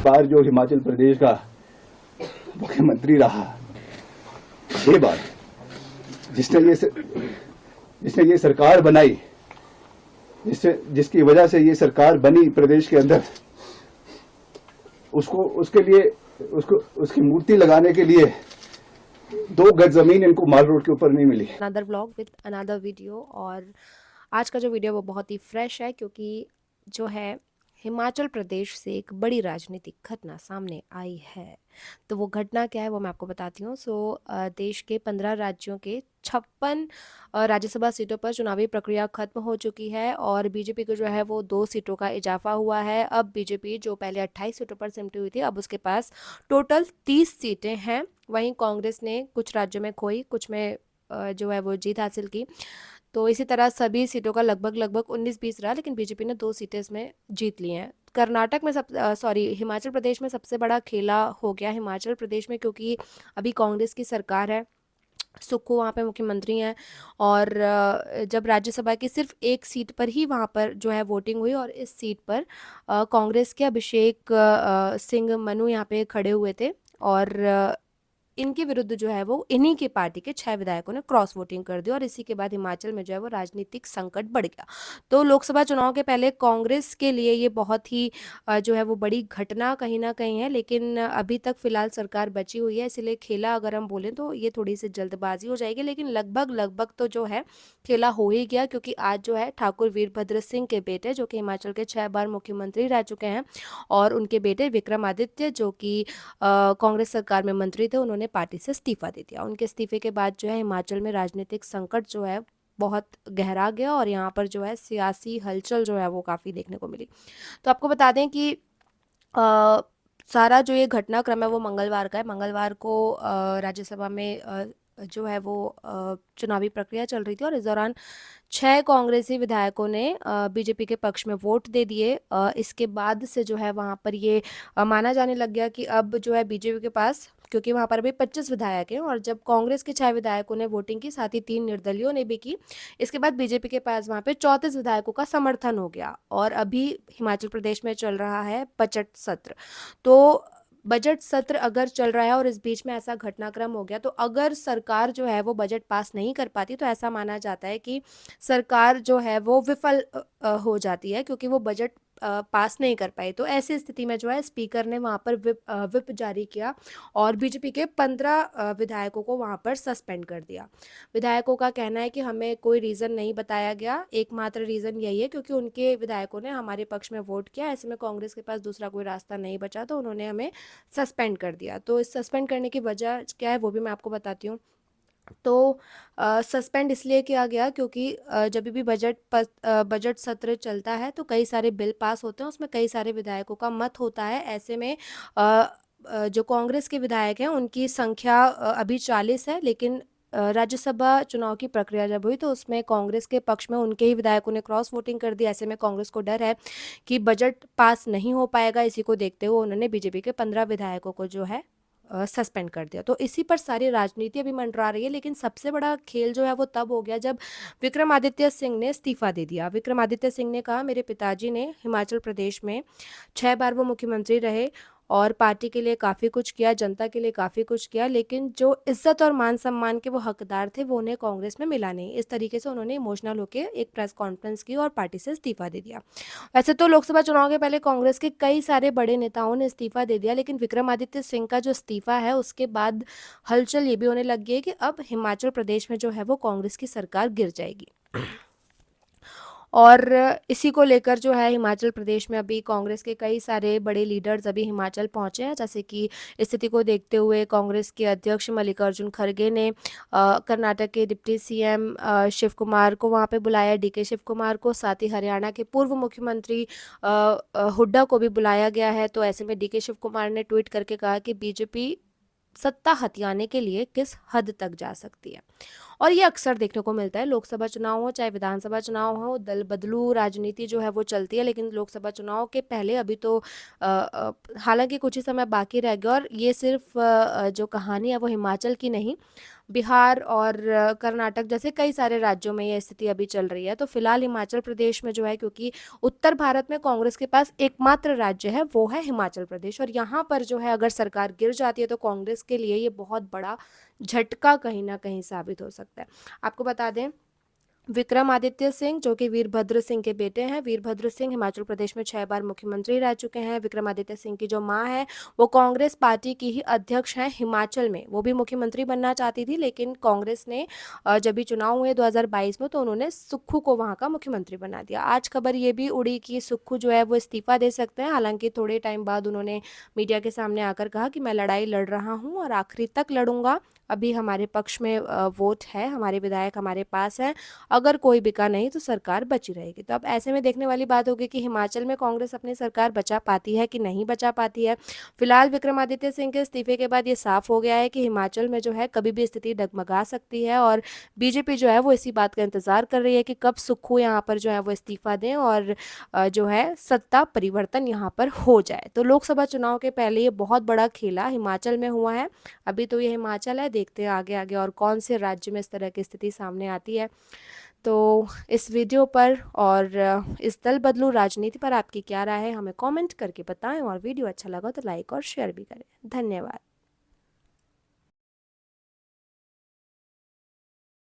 बार जो हिमाचल प्रदेश का मुख्यमंत्री रहा, 6 बार, जिसने ये सरकार बनाई, जिसकी वजह से ये सरकार बनी प्रदेश के अंदर, उसकी मूर्ति लगाने के लिए 2 गज जमीन इनको माल रोड के ऊपर नहीं मिली। Another vlog with another video. और आज का जो वीडियो वो बहुत ही फ्रेश है, क्योंकि जो है हिमाचल प्रदेश से एक बड़ी राजनीतिक घटना सामने आई है। तो वो घटना क्या है वो मैं आपको बताती हूँ। देश के 15 राज्यों के 56 राज्यसभा सीटों पर चुनावी प्रक्रिया खत्म हो चुकी है और बीजेपी को जो है वो 2 सीटों का इजाफा हुआ है। अब बीजेपी जो पहले 28 सीटों पर सिमटी हुई थी, अब उसके पास टोटल 30 सीटें हैं। वहीं कांग्रेस ने कुछ राज्यों में खोई, कुछ में जो है वो जीत हासिल की। तो इसी तरह सभी सीटों का लगभग 19-20 रहा, लेकिन बीजेपी ने 2 सीटें इसमें जीत ली हैं। कर्नाटक में हिमाचल प्रदेश में सबसे बड़ा खेला हो गया हिमाचल प्रदेश में, क्योंकि अभी कांग्रेस की सरकार है। सुक्खू वहाँ पे मुख्यमंत्री हैं और जब राज्यसभा की सिर्फ एक सीट पर ही वहाँ पर जो है वोटिंग हुई और इस सीट पर कांग्रेस के अभिषेक सिंह मनु यहाँ पे खड़े हुए थे और इनके विरुद्ध जो है वो इन्हीं की पार्टी के 6 विधायकों ने क्रॉस वोटिंग कर दी और इसी के बाद हिमाचल में जो है वो राजनीतिक संकट बढ़ गया। तो लोकसभा चुनाव के पहले कांग्रेस के लिए ये बहुत ही जो है वो बड़ी घटना कहीं ना कहीं है, लेकिन अभी तक फिलहाल सरकार बची हुई है, इसलिए खेला अगर हम बोलें तो ये थोड़ी सी जल्दबाजी हो जाएगी, लेकिन लगभग तो जो है खेला हो ही गया, क्योंकि आज जो है ठाकुर वीरभद्र सिंह के बेटे, जो कि हिमाचल के 6 बार मुख्यमंत्री रह चुके हैं, और उनके बेटे विक्रमादित्य, जो कि कांग्रेस सरकार में मंत्री थे, उन्होंने पार्टी से इस्तीफा दे दिया। उनके इस्तीफे के बाद जो है हिमाचल में राजनीतिक संकट जो है बहुत गहरा गया और यहाँ पर जो है सियासी हलचल जो है वो काफ़ी देखने को मिली। तो आपको बता दें कि सारा जो ये घटनाक्रम है वो मंगलवार का है। मंगलवार को राज्यसभा में जो है वो चुनावी प्रक्रिया चल रही थी और इस दौरान 6 कांग्रेसी विधायकों ने बीजेपी के पक्ष में वोट दे दिए। इसके बाद से जो है वहाँ पर ये माना जाने लग गया कि अब जो है बीजेपी के पास, क्योंकि वहाँ पर अभी 25 विधायक हैं और जब कांग्रेस के 6 विधायकों ने वोटिंग की, साथ ही 3 निर्दलियों ने भी की, इसके बाद बीजेपी के पास वहाँ पे 34 विधायकों का समर्थन हो गया और अभी हिमाचल प्रदेश में चल रहा है बजट सत्र। तो बजट सत्र अगर चल रहा है और इस बीच में ऐसा घटनाक्रम हो गया, तो अगर सरकार जो है वो बजट पास नहीं कर पाती तो ऐसा माना जाता है कि सरकार जो है वो विफल हो जाती है, क्योंकि वो बजट पास नहीं कर पाई। तो ऐसी स्थिति में जो है स्पीकर ने वहाँ पर विप जारी किया और बीजेपी के 15 विधायकों को वहाँ पर सस्पेंड कर दिया। विधायकों का कहना है कि हमें कोई रीज़न नहीं बताया गया, एकमात्र रीज़न यही है क्योंकि उनके विधायकों ने हमारे पक्ष में वोट किया, ऐसे में कांग्रेस के पास दूसरा कोई रास्ता नहीं बचा, तो उन्होंने हमें सस्पेंड कर दिया। तो इस सस्पेंड करने की वजह क्या है वो भी मैं आपको बताती हूँ। तो सस्पेंड इसलिए किया गया क्योंकि जब भी बजट सत्र चलता है तो कई सारे बिल पास होते हैं, उसमें कई सारे विधायकों का मत होता है। ऐसे में जो कांग्रेस के विधायक हैं उनकी संख्या अभी 40 है, लेकिन राज्यसभा चुनाव की प्रक्रिया जब हुई तो उसमें कांग्रेस के पक्ष में उनके ही विधायकों ने क्रॉस वोटिंग कर दी। ऐसे में कांग्रेस को डर है कि बजट पास नहीं हो पाएगा, इसी को देखते हुए उन्होंने बीजेपी के 15 विधायकों को जो है सस्पेंड कर दिया। तो इसी पर सारी राजनीति अभी मंडरा रही है, लेकिन सबसे बड़ा खेल जो है वो तब हो गया जब विक्रमादित्य सिंह ने इस्तीफा दे दिया। विक्रमादित्य सिंह ने कहा, मेरे पिताजी ने हिमाचल प्रदेश में 6 बार वो मुख्यमंत्री रहे और पार्टी के लिए काफ़ी कुछ किया, जनता के लिए काफ़ी कुछ किया, लेकिन जो इज्जत और मान सम्मान के वो हकदार थे वो उन्हें कांग्रेस में मिला नहीं। इस तरीके से उन्होंने इमोशनल होकर एक प्रेस कॉन्फ्रेंस की और पार्टी से इस्तीफा दे दिया। वैसे तो लोकसभा चुनाव के पहले कांग्रेस के कई सारे बड़े नेताओं ने इस्तीफा दे दिया, लेकिन विक्रमादित्य सिंह का जो इस्तीफा है उसके बाद हलचल ये भी होने लग गई है कि अब हिमाचल प्रदेश में जो है वो कांग्रेस की सरकार गिर जाएगी। और इसी को लेकर जो है हिमाचल प्रदेश में अभी कांग्रेस के कई सारे बड़े लीडर्स अभी हिमाचल पहुंचे हैं, जैसे कि स्थिति को देखते हुए कांग्रेस के अध्यक्ष मल्लिकार्जुन खड़गे ने कर्नाटक के डिप्टी सीएम शिव कुमार को वहां पे बुलाया, डीके शिव कुमार को, साथ ही हरियाणा के पूर्व मुख्यमंत्री हुड्डा को भी बुलाया गया है। तो ऐसे में डीके शिव कुमार ने ट्वीट करके कहा कि बीजेपी सत्ता हथियाने के लिए किस हद तक जा सकती है। और ये अक्सर देखने को मिलता है, लोकसभा चुनाव हो चाहे विधानसभा चुनाव हो, दल बदलू राजनीति जो है वो चलती है। लेकिन लोकसभा चुनाव के पहले अभी तो हालांकि कुछ ही समय बाकी रह गया, और ये सिर्फ जो कहानी है वो हिमाचल की नहीं, बिहार और कर्नाटक जैसे कई सारे राज्यों में ये स्थिति अभी चल रही है। तो फिलहाल हिमाचल प्रदेश में जो है, क्योंकि उत्तर भारत में कांग्रेस के पास एकमात्र राज्य है वो है हिमाचल प्रदेश, और यहाँ पर जो है अगर सरकार गिर जाती है तो कांग्रेस के लिए ये बहुत बड़ा झटका कहीं ना कहीं साबित हो सकता है। आपको बता दें, विक्रमादित्य सिंह जो कि वीरभद्र सिंह के बेटे हैं, वीरभद्र सिंह हिमाचल प्रदेश में 6 बार मुख्यमंत्री रह चुके हैं। विक्रमादित्य सिंह की जो मां है वो कांग्रेस पार्टी की ही अध्यक्ष हैं हिमाचल में। वो भी मुख्यमंत्री बनना चाहती थी, लेकिन कांग्रेस ने जब भी चुनाव हुए 2022 में तो उन्होंने सुक्खू को वहां का मुख्यमंत्री बना दिया। आज खबर ये भी उड़ी कि सुक्खू जो है वो इस्तीफा दे सकते हैं। हालांकि थोड़े टाइम बाद उन्होंने मीडिया के सामने आकर कहा कि मैं लड़ाई लड़ रहा हूँ और आखिरी तक लड़ूंगा, अभी हमारे पक्ष में वोट है, हमारे विधायक हमारे पास हैं, अगर कोई बिका नहीं तो सरकार बची रहेगी। तो अब ऐसे में देखने वाली बात होगी कि हिमाचल में कांग्रेस अपनी सरकार बचा पाती है कि नहीं बचा पाती है। फिलहाल विक्रमादित्य सिंह के इस्तीफे के बाद ये साफ हो गया है कि हिमाचल में जो है कभी भी स्थिति डगमगा सकती है, और बीजेपी जो है वो इसी बात का इंतजार कर रही है कि कब सुक्खू यहाँ पर जो है वो इस्तीफा दें और जो है सत्ता परिवर्तन यहाँ पर हो जाए। तो लोकसभा चुनाव के पहले ये बहुत बड़ा खेला हिमाचल में हुआ है। अभी तो ये हिमाचल है, देखते हैं आगे आगे और कौन से राज्य में इस तरह की स्थिति सामने आती है। तो इस वीडियो पर और इस दल बदलू राजनीति पर आपकी क्या राय है, हमें कमेंट करके बताएं, और वीडियो अच्छा लगा तो लाइक और शेयर भी करें। धन्यवाद।